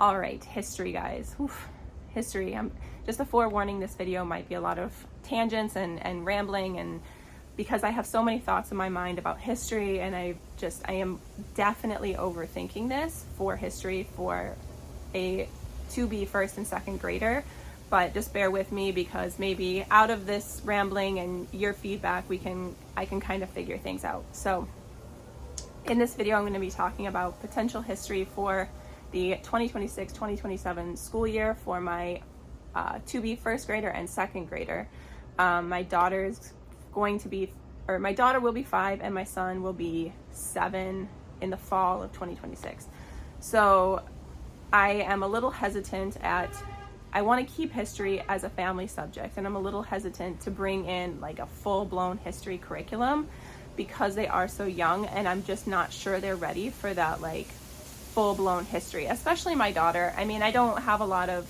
All right, history, guys. Oof, history. Just a forewarning, this video might be a lot of tangents and rambling, and because I have so many thoughts in my mind about history, and I am definitely overthinking this for history for a to-be first and second grader. But just bear with me, because maybe out of this rambling and your feedback, I can kind of figure things out. So in this video, I'm going to be talking about potential history for the 2026-2027 school year for my to-be first grader and second grader. My daughter will be 5 and my son will be 7 in the fall of 2026. So I am a little hesitant I want to keep history as a family subject, and I'm a little hesitant to bring in like a full-blown history curriculum because they are so young, and I'm just not sure they're ready for that like full-blown history, especially my daughter. I mean, I don't have a lot of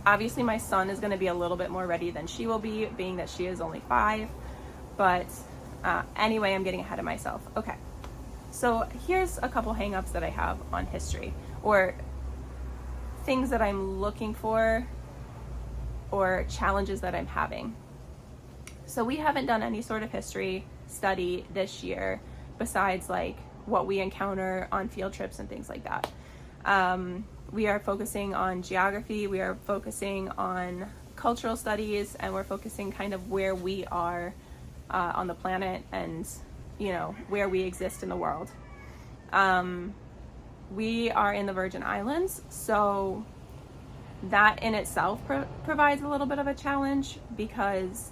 obviously my son is going to be a little bit more ready than she will be, being that she is only 5, but anyway, I'm getting ahead of myself. Okay, so here's a couple hang-ups that I have on history, or things that I'm looking for, or challenges that I'm having. So we haven't done any sort of history study this year besides like what we encounter on field trips and things like that. We are focusing on geography, we are focusing on cultural studies, and we're focusing kind of where we are on the planet, and where we exist in the world. We are in the Virgin Islands, so that in itself provides a little bit of a challenge, because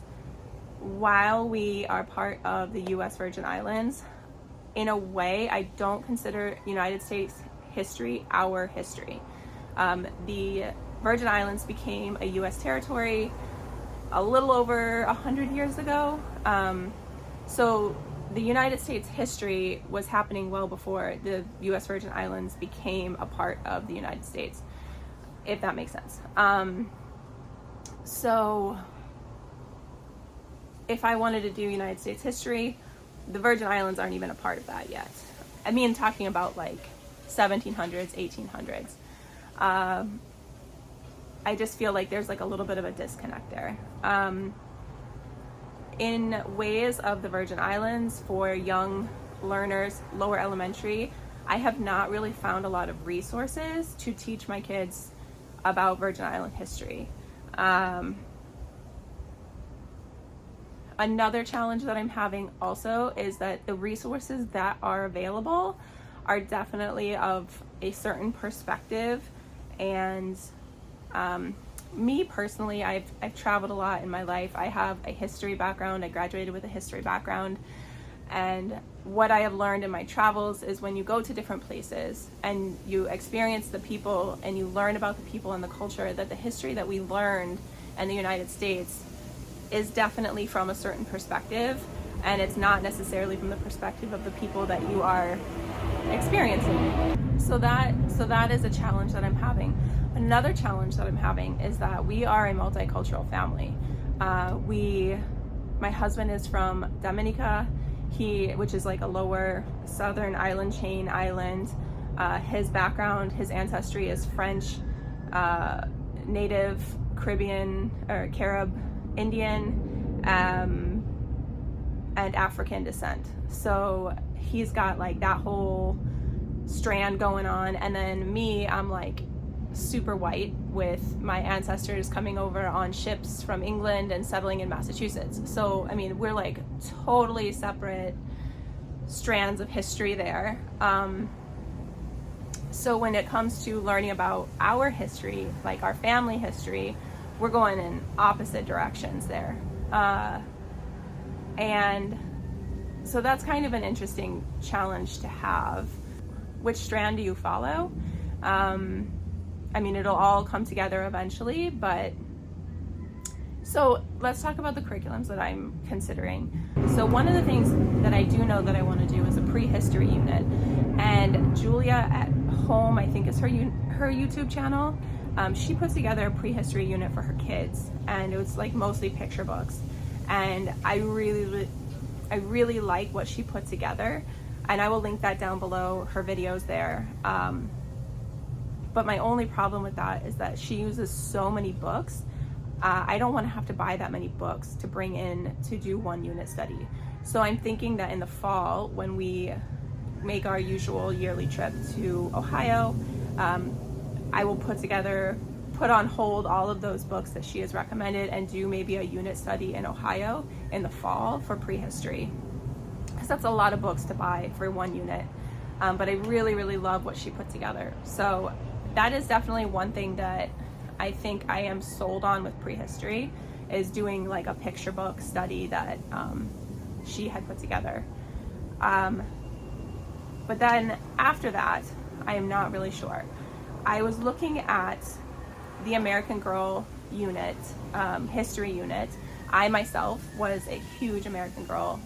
while we are part of the U.S. Virgin Islands, in a way, I don't consider United States history our history. The Virgin Islands became a U.S. territory a little over 100 years ago. So the United States history was happening well before the U.S. Virgin Islands became a part of the United States, if that makes sense. So if I wanted to do United States history, the Virgin Islands aren't even a part of that yet. I mean, talking about like 1700s, 1800s. I just feel like there's like a little bit of a disconnect there. In ways of the Virgin Islands for young learners, lower elementary, I have not really found a lot of resources to teach my kids about Virgin Island history. Another challenge that I'm having also is that the resources that are available are definitely of a certain perspective, and me personally, I've traveled a lot in my life. I have a history background. I graduated with a history background, and what I have learned in my travels is when you go to different places and you experience the people and you learn about the people and the culture, that the history that we learned in the United States is definitely from a certain perspective, and it's not necessarily from the perspective of the people that you are experiencing. So that is a challenge that I'm having. Another challenge that I'm having is that we are a multicultural family. My husband is from Dominica, which is like a lower southern island chain island. His background, his ancestry is French, Native, Caribbean, or Carib, Indian, and African descent. So he's got like that whole strand going on. And then me, I'm like super white, with my ancestors coming over on ships from England and settling in Massachusetts. So, I mean, we're like totally separate strands of history there. So when it comes to learning about our history, like our family history, we're going in opposite directions there. And so that's kind of an interesting challenge to have. Which strand do you follow? I mean, it'll all come together eventually, but so let's talk about the curriculums that I'm considering. So one of the things that I do know that I want to do is a prehistory unit, and Julia at home, I think is her YouTube channel. She puts together a prehistory unit for her kids, and it was like mostly picture books, and I really like what she put together. and I will link that down below, her videos there. But my only problem with that is that she uses so many books. I don't want to have to buy that many books to bring in to do one unit study. So I'm thinking that in the fall, when we make our usual yearly trip to Ohio, I will put on hold all of those books that she has recommended and do maybe a unit study in Ohio in the fall for prehistory. Because that's a lot of books to buy for one unit. But I really, really love what she put together. So that is definitely one thing that I think I am sold on with prehistory, is doing like a picture book study that she had put together. But then after that, I am not really sure. I was looking at the American Girl unit, history unit. I myself was a huge American Girl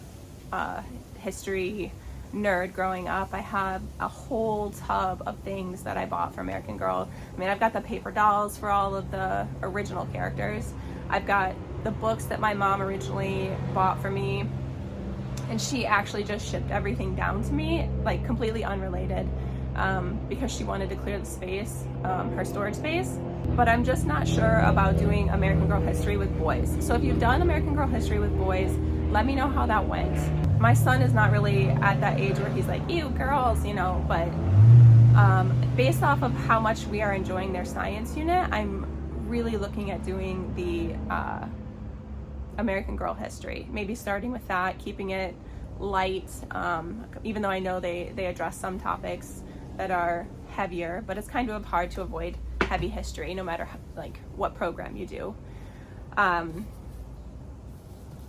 history nerd growing up. I have a whole tub of things that I bought for American Girl. I mean, I've got the paper dolls for all of the original characters. I've got the books that my mom originally bought for me, and she actually just shipped everything down to me, like completely unrelated, because she wanted to clear the space, her storage space. But I'm just not sure about doing American Girl history with boys. So if you've done American Girl history with boys, let me know how that went. My son is not really at that age where he's like, ew, girls, you know, but based off of how much we are enjoying their science unit, I'm really looking at doing the American Girl history. Maybe starting with that, keeping it light, even though I know they address some topics that are heavier, but it's kind of hard to avoid heavy history no matter like what program you do.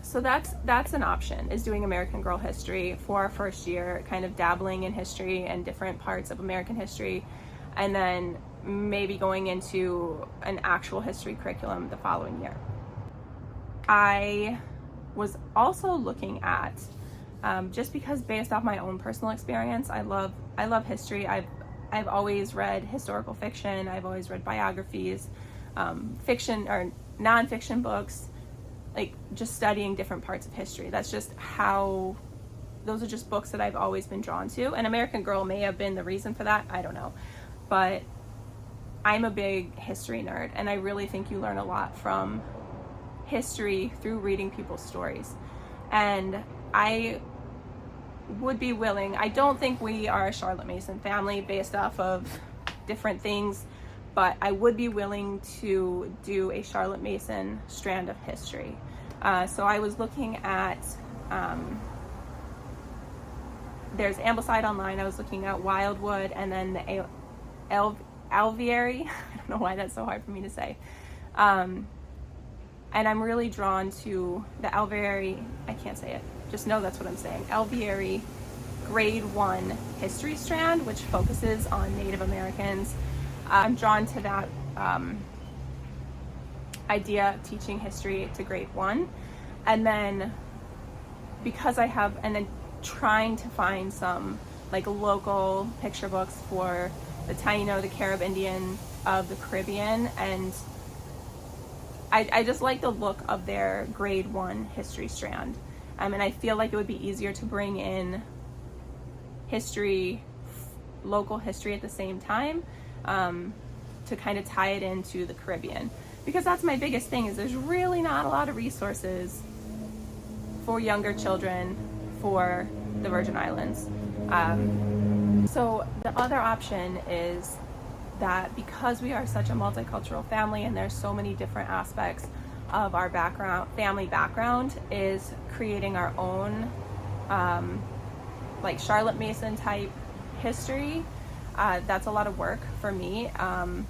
So that's an option, is doing American Girl history for our first year, kind of dabbling in history and different parts of American history, and then maybe going into an actual history curriculum the following year. I was also looking at, just because based off my own personal experience, I love history. I've always read historical fiction. I've always read biographies, fiction or nonfiction books, like just studying different parts of history. That's just how, those are just books that I've always been drawn to. And American Girl may have been the reason for that. I don't know. But I'm a big history nerd, and I really think you learn a lot from history through reading people's stories. And I would be willing, I don't think we are a Charlotte Mason family based off of different things, but I would be willing to do a Charlotte Mason strand of history. So I was looking at, there's Ambleside Online, I was looking at Wildwood, and then the Alviary, I don't know why that's so hard for me to say. And I'm really drawn to the Alviary, I can't say it, just know that's what I'm saying, Alviary Grade 1 History Strand, which focuses on Native Americans. I'm drawn to that idea of teaching history to Grade 1. And then because I have, and then trying to find some like local picture books for the Taino, the Carib Indian of the Caribbean, and I just like the look of their Grade 1 history strand. And I feel like it would be easier to bring in history, local history at the same time, to kind of tie it into the Caribbean. Because that's my biggest thing, is there's really not a lot of resources for younger children for the Virgin Islands. So the other option is that because we are such a multicultural family and there's so many different aspects of our family background, is creating our own like Charlotte Mason type history. That's a lot of work for me. I'm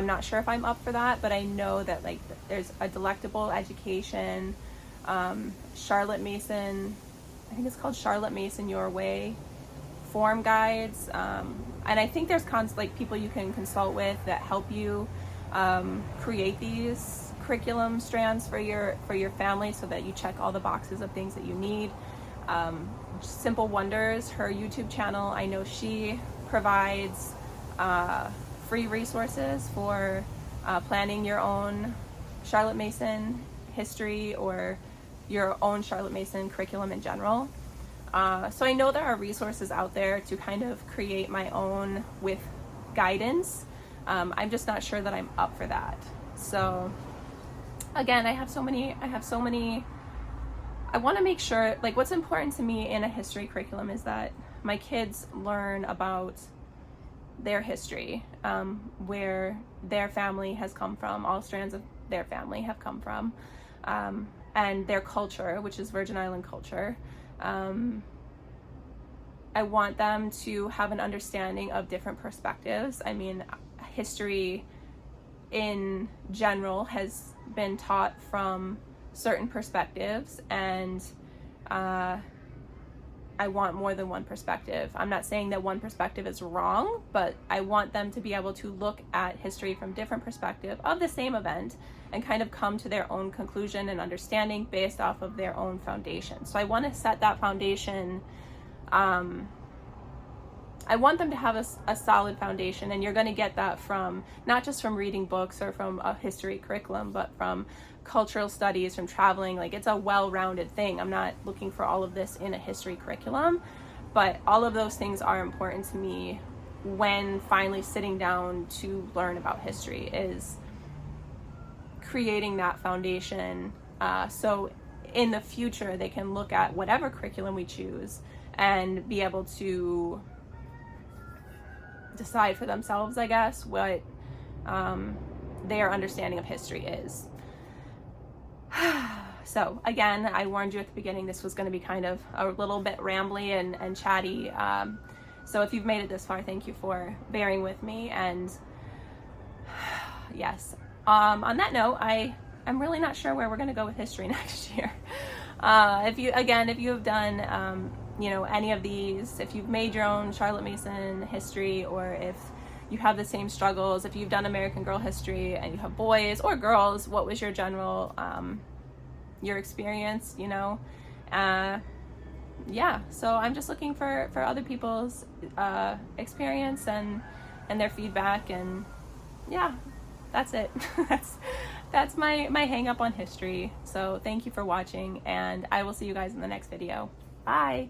not sure if I'm up for that, but I know that like there's a Delectable Education, Charlotte Mason, I think it's called Charlotte Mason Your Way form guides, and I think there's like people you can consult with that help you create these curriculum strands for your family, so that you check all the boxes of things that you need. Simple Wonders, her YouTube channel, I know she provides free resources for planning your own Charlotte Mason history or your own Charlotte Mason curriculum in general. So I know there are resources out there to kind of create my own with guidance. I'm just not sure that I'm up for that. So again, I want to make sure, like, what's important to me in a history curriculum is that my kids learn about their history, where their family has come from, all strands of their family have come from, and their culture, which is Virgin Island culture. I want them to have an understanding of different perspectives. I mean, history in general has been taught from certain perspectives, and I want more than one perspective. I'm not saying that one perspective is wrong, but I want them to be able to look at history from different perspectives of the same event and kind of come to their own conclusion and understanding based off of their own foundation. So I want to set that foundation. I want them to have a solid foundation, and you're going to get that from not just from reading books or from a history curriculum, but from cultural studies, from traveling. Like, it's a well-rounded thing. I'm not looking for all of this in a history curriculum, but all of those things are important to me when finally sitting down to learn about history, is creating that foundation, so in the future they can look at whatever curriculum we choose and be able to decide for themselves, I guess, what their understanding of history is. So again, I warned you at the beginning this was going to be kind of a little bit rambly and chatty. So if you've made it this far, thank you for bearing with me. And yes, on that note, I'm really not sure where we're going to go with history next year. If you have done any of these, if you've made your own Charlotte Mason history, or if you have the same struggles, if you've done American Girl history and you have boys or girls, what was your general, your experience, yeah, so I'm just looking for other people's experience and their feedback, and yeah, that's it. That's my hang up on history. So thank you for watching, and I will see you guys in the next video. Bye.